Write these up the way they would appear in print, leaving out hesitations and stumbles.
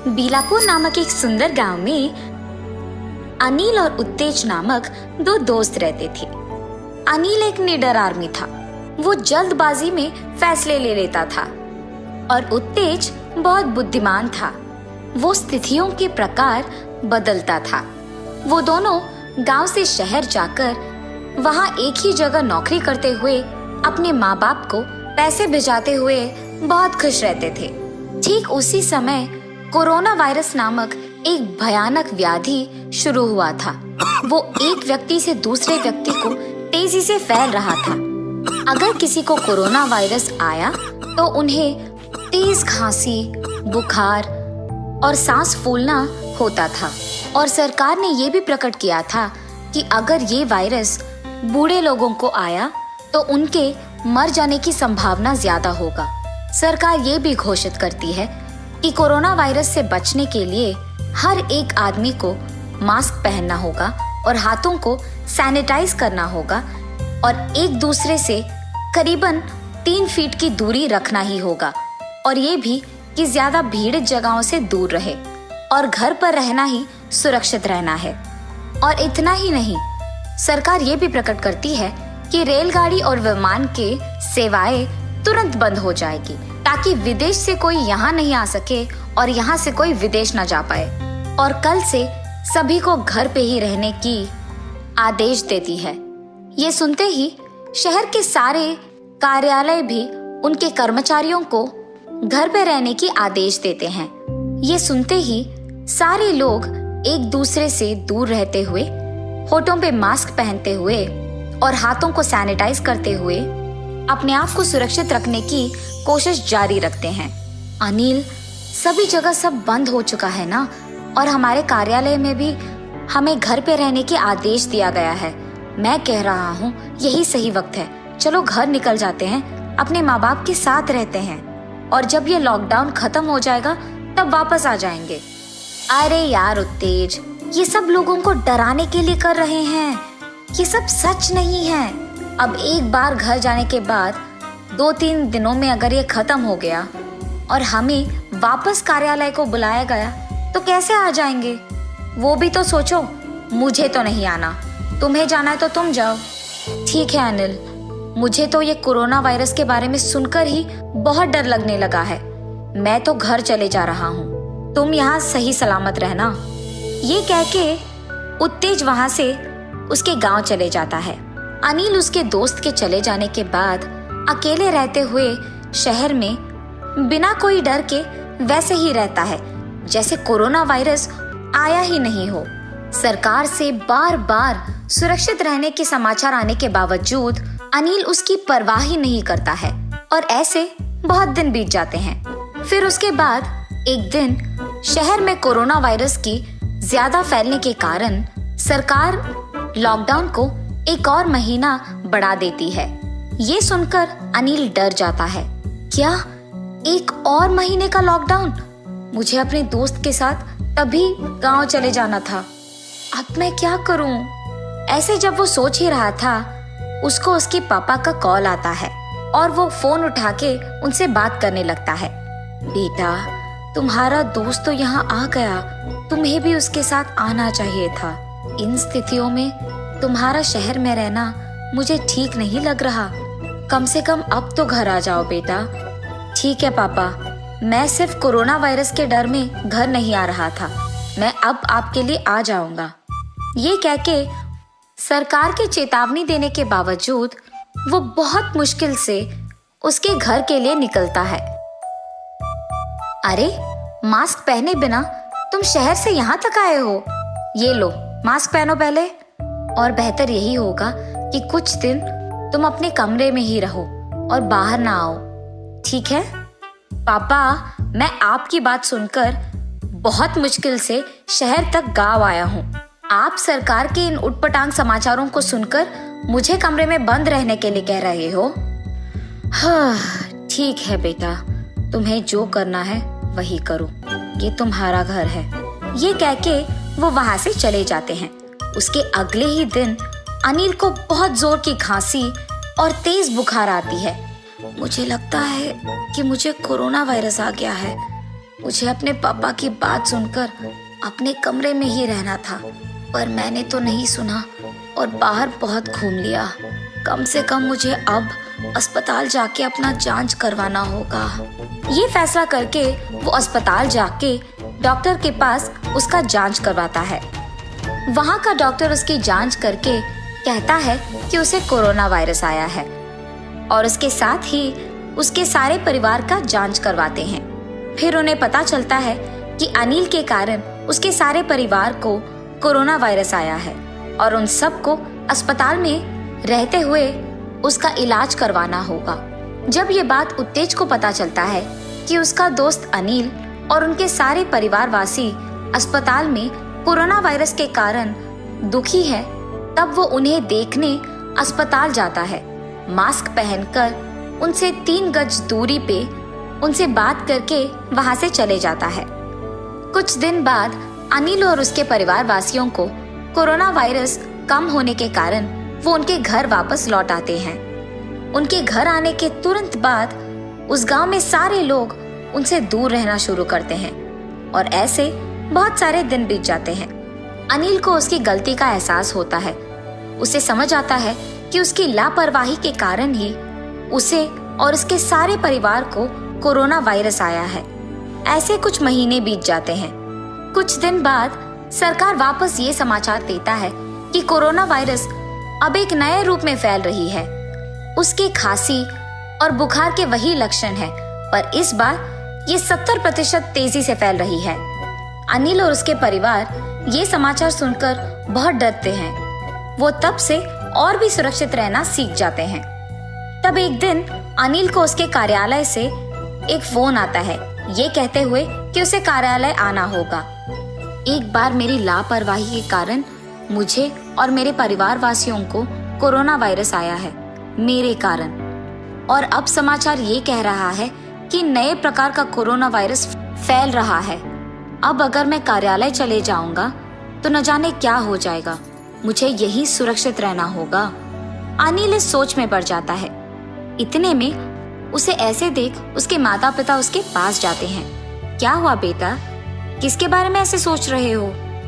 बीलापुर नामक एक सुंदर गांव में अनिल और उत्तेज नामक दो दोस्त रहते थे। अनिल एक निडर आदमी था। वो जल्दबाजी में फैसले ले लेता था और उत्तेज बहुत बुद्धिमान था। वो स्थितियों के प्रकार बदलता था। वो दोनों गांव से शहर जाकर वहां एक ही जगह नौकरी करते हुए अपने माँ बाप को पैसे भिजाते हुए बहुत खुश रहते थे। ठीक उसी समय कोरोना वायरस नामक एक भयानक व्याधि शुरू हुआ था। वो एक व्यक्ति से दूसरे व्यक्ति को तेजी से फैल रहा था। अगर किसी को कोरोना वायरस आया तो उन्हें तेज खांसी, बुखार और सांस फूलना होता था। और सरकार ने ये भी प्रकट किया था कि अगर ये वायरस बूढ़े लोगों को आया तो उनके मर जाने की संभावना ज्यादा होगा। सरकार ये भी घोषित करती है कि कोरोना वायरस से बचने के लिए हर एक आदमी को मास्क पहनना होगा और हाथों को सैनिटाइज करना होगा और एक दूसरे से करीबन 3 फीट की दूरी रखना ही होगा। और ये भी कि ज्यादा भीड़ जगहों से दूर रहे और घर पर रहना ही सुरक्षित रहना है। और इतना ही नहीं, सरकार ये भी प्रकट करती है कि रेलगाड़ी और विमान के सेवाएं तुरंत बंद हो जाएगी ताकि विदेश से कोई यहाँ नहीं आ सके और यहाँ से कोई विदेश न जा पाए। और कल से सभी को घर पे ही रहने की आदेश देती है। ये सुनते ही शहर के सारे कार्यालय भी उनके कर्मचारियों को घर पे रहने की आदेश देते हैं। ये सुनते ही सारे लोग एक दूसरे से दूर रहते हुए, होठों पे मास्क पहनते हुए और हाथों को सैनिटाइज करते हुए अपने आप को सुरक्षित रखने की कोशिश जारी रखते हैं। अनिल, सभी जगह सब बंद हो चुका है ना, और हमारे कार्यालय में भी हमें घर पे रहने के आदेश दिया गया है। मैं कह रहा हूँ यही सही वक्त है। चलो घर निकल जाते हैं, अपने माँ बाप के साथ रहते हैं और जब ये लॉकडाउन खत्म हो जाएगा तब वापस आ जाएंगे। अरे यार उत्तेज, ये सब लोगों को डराने के लिए कर रहे हैं। ये सब सच नहीं है। अब एक बार घर जाने के बाद 2-3 दिनों में अगर ये खत्म हो गया और हमें वापस कार्यालय को बुलाया गया तो कैसे आ जाएंगे? वो भी तो सोचो। मुझे तो नहीं आना, तुम्हें जाना है तो तुम जाओ। ठीक है अनिल, मुझे तो ये कोरोना वायरस के बारे में सुनकर ही बहुत डर लगने लगा है। मैं तो घर चले जा रहा हूँ, तुम यहाँ सही सलामत रहना। ये कह के उत्तेज वहां से उसके गांव चले जाता है। अनिल उसके दोस्त के चले जाने के बाद अकेले रहते हुए शहर में बिना कोई डर के वैसे ही रहता है जैसे कोरोना वायरस आया ही नहीं हो। सरकार से बार बार सुरक्षित रहने के समाचार आने के बावजूद अनिल उसकी परवाह ही नहीं करता है और ऐसे बहुत दिन बीत जाते हैं। फिर उसके बाद एक दिन शहर में कोरोना वायरस की ज्यादा फैलने के कारण सरकार लॉकडाउन को एक और महीना बढ़ा देती है। ये सुनकर अनिल डर जाता है। क्या 1 और महीने का लॉकडाउन? मुझे अपने दोस्त के साथ तभी गांव चले जाना था। अब मैं क्या करूं? ऐसे जब वो सोच ही रहा था, उसको उसके पापा का कॉल आता है और वो फोन उठा के उनसे बात करने लगता है। बेटा, तुम्हारा दोस्त तो यहाँ आ गया, तुम्हें भी उसके साथ आना चाहिए था। इन स्थितियों में तुम्हारा शहर में रहना मुझे ठीक नहीं लग रहा। कम से कम अब तो घर आ जाओ बेटा। ठीक है पापा, मैं सिर्फ कोरोना वायरस के डर में घर नहीं आ रहा था। मैं अब आपके लिए आ जाऊंगा। ये कह के सरकार के चेतावनी देने के बावजूद वो बहुत मुश्किल से उसके घर के लिए निकलता है। अरे, मास्क पहने बिना तुम शहर से यहाँ तक आए हो? ये लो, मास्क पहनो पहले। और बेहतर यही होगा कि कुछ दिन तुम अपने कमरे में ही रहो और बाहर ना आओ, ठीक है? पापा, मैं आपकी बात सुनकर बहुत मुश्किल से शहर तक गांव आया हूँ। आप सरकार के इन उटपटांग समाचारों को सुनकर मुझे कमरे में बंद रहने के लिए कह रहे हो? हाँ, ठीक है बेटा, तुम्हें जो करना है वही करो, ये तुम्हारा घर है। ये कह के वो वहां से चले जाते हैं। उसके अगले ही दिन अनिल को बहुत जोर की खांसी और तेज बुखार आती है। मुझे लगता है कि मुझे कोरोना वायरस आ गया है। मुझे अपने पापा की बात सुनकर अपने कमरे में ही रहना था, पर मैंने तो नहीं सुना और बाहर बहुत घूम लिया। कम से कम मुझे अब अस्पताल जाके अपना जांच करवाना होगा। ये फैसला करके वो अस्पताल जाके डॉक्टर के पास उसका जांच करवाता है। वहाँ का डॉक्टर उसकी जांच करके कहता है कि उसे कोरोना वायरस आया है और उसके साथ ही उसके सारे परिवार का जांच करवाते हैं। फिर उन्हें पता चलता है कि अनिल के कारण उसके सारे परिवार को कोरोना वायरस आया है और उन सबको अस्पताल में रहते हुए उसका इलाज करवाना होगा। जब ये बात उत्तेज को पता चलता है कि उसका दोस्त अनिल और उनके सारे परिवारवासी अस्पताल में कोरोना वायरस के कारण दुखी है, तब वो उन्हें देखने अस्पताल जाता है। मास्क पहनकर उनसे 3 गज दूरी पे उनसे बात करके वहां से चले जाता है। कुछ दिन बाद अनिल और उसके परिवार वासियों को कोरोना वायरस कम होने के कारण वो उनके घर वापस लौट आते हैं। उनके घर आने के तुरंत बाद उस गांव में सारे लोग उनसे दूर रहना शुरू करते हैं और ऐसे बहुत सारे दिन बीत जाते हैं। अनिल को उसकी गलती का एहसास होता है। उसे समझ आता है कि उसकी लापरवाही के कारण ही उसे और उसके सारे परिवार को कोरोना वायरस आया है। ऐसे कुछ महीने बीत जाते हैं। कुछ दिन बाद सरकार वापस ये समाचार देता है कि कोरोना वायरस अब एक नए रूप में फैल रही है। उसके खांसी और बुखार के वही लक्षण हैं, पर इस बार ये 70% तेजी से फैल रही है। अनिल और उसके परिवार ये समाचार सुनकर बहुत डरते हैं। वो तब से और भी सुरक्षित रहना सीख जाते हैं। तब एक दिन अनिल को उसके कार्यालय से एक फोन आता है, ये कहते हुए कि उसे कार्यालय आना होगा। एक बार मेरी लापरवाही के कारण मुझे और मेरे परिवार वासियों को कोरोना वायरस आया है, मेरे कारण। और अब समाचार ये कह रहा है कि नए प्रकार का कोरोना वायरस फैल रहा है। अब अगर मैं कार्यालय चले जाऊंगा तो न जाने क्या हो जाएगा। मुझे यही सुरक्षित रहना होगा। अनिल इस सोच में पड़ जाता है। इतने में उसे ऐसे देख उसके माता पिता उसके पास जाते हैं। क्या हुआ बेटा, किसके बारे में ऐसे सोच रहे हो?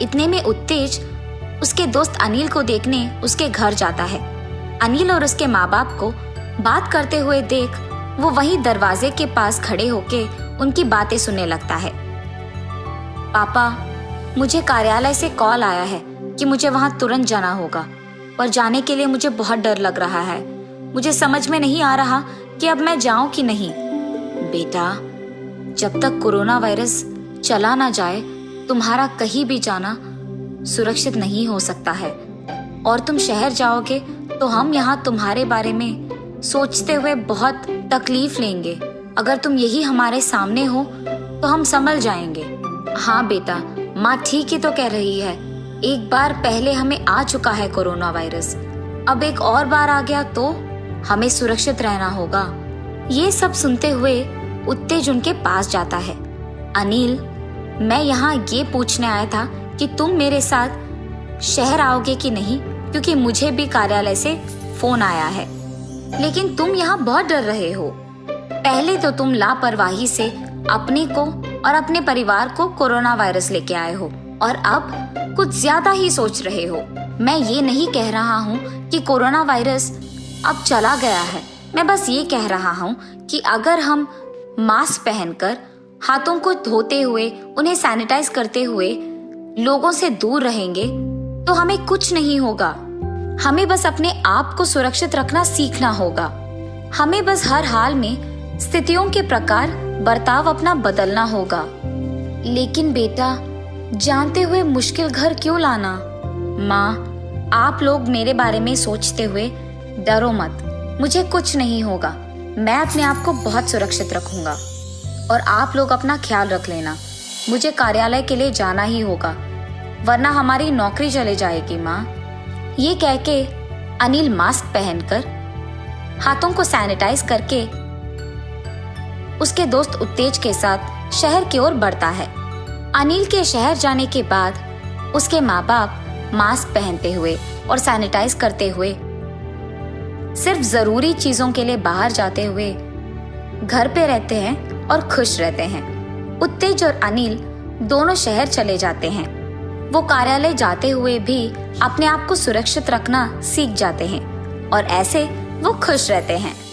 इतने में उत्तेज उसके दोस्त अनिल को देखने उसके घर जाता है। अनिल और उसके माँ बाप को बात करते हुए देख वो वहीं दरवाजे के पास खड़े होके उनकी बातें सुनने लगता है। पापा, मुझे कार्यालय से कॉल आया है कि मुझे वहां तुरंत जाना होगा, पर जाने के लिए मुझे बहुत डर लग रहा है। मुझे समझ में नहीं आ रहा कि अब मैं जाऊं कि नहीं। बेटा, जब तक कोरोना वायरस चला ना जाए तुम्हारा कहीं भी जाना सुरक्षित नहीं हो सकता है। और तुम शहर जाओगे तो हम यहाँ तुम्हारे बारे में सोचते हुए बहुत तकलीफ लेंगे। अगर तुम यही हमारे सामने हो तो हम संभल जाएंगे। हाँ बेटा, माँ ठीक ही तो कह रही है। एक बार पहले हमें आ चुका है कोरोना वायरस, अब एक और बार आ गया तो हमें सुरक्षित रहना होगा। ये सब सुनते हुए उत्तेज उनके पास जाता है। अनिल, मैं यहाँ ये पूछने आया था कि तुम मेरे साथ शहर आओगे कि नहीं, क्योंकि मुझे भी कार्यालय से फोन आया है। लेकिन तुम यहाँ बहुत डर रहे हो। पहले तो तुम लापरवाही से अपने को और अपने परिवार को कोरोना वायरस लेके आए हो और अब कुछ ज्यादा ही सोच रहे हो। मैं ये नहीं कह रहा हूँ कि कोरोना वायरस अब चला गया है। मैं बस ये कह रहा हूँ कि अगर हम मास्क पहनकर हाथों को धोते हुए उन्हें सैनिटाइज करते हुए लोगों से दूर रहेंगे तो हमें कुछ नहीं होगा। हमें बस अपने आप को सुरक्षित रखना सीखना होगा। हमें बस हर हाल में स्थितियों के प्रकार बर्ताव अपना बदलना होगा। लेकिन बेटा, जानते हुए मुश्किल घर क्यों लाना? माँ, आप लोग मेरे बारे में सोचते हुए डरो मत। मुझे कुछ नहीं होगा। मैं अपने आप को बहुत सुरक्षित रखूंगा और आप लोग अपना ख्याल रख लेना। मुझे कार्यालय के लिए जाना ही होगा, वरना हमारी नौकरी चले जाएगी माँ। ये कह के अनिल मास्क पहनकर हाथों को सैनिटाइज करके उसके दोस्त उत्तेज के साथ शहर की ओर बढ़ता है। अनिल के शहर जाने के बाद उसके माँ बाप मास्क पहनते हुए और सैनिटाइज करते हुए सिर्फ जरूरी चीजों के लिए बाहर जाते हुए घर पे रहते हैं और खुश रहते हैं। उत्तेज और अनिल दोनों शहर चले जाते हैं। वो कार्यालय जाते हुए भी अपने आप को सुरक्षित रखना सीख जाते हैं और ऐसे वो खुश रहते हैं।